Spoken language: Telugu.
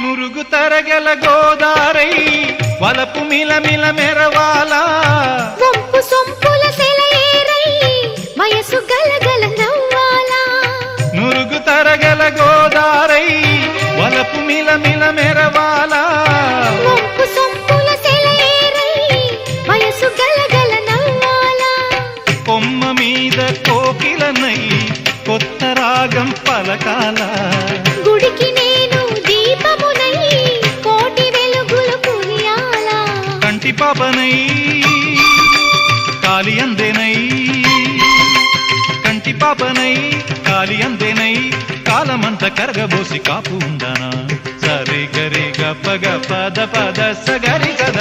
నురుగు తరగల గోదారై వలపు మిలమిల మెరవాలా వంపు సొంపుల సెలయేరై వయసు గలగల నవ్వాలా నురుగు తరగల గోదారై వలపు మిలమిల మెరవాలా వంపు సొంపుల సెలయేరై వయసు గలగల నవ్వాలా కొమ్మ మీద కోకిలనై కొత్త రాగం పలకాల గుడికి నేను దీపమునై కోటి వెలుగులు కురియాలా కంటి పాపనై కాలి అందెనై కంటి పాపనై కాలి అందెనై కాలమంత కరగబోసి కాపు ఉందనా సరి గరి గ పగ పద పద సగరి గద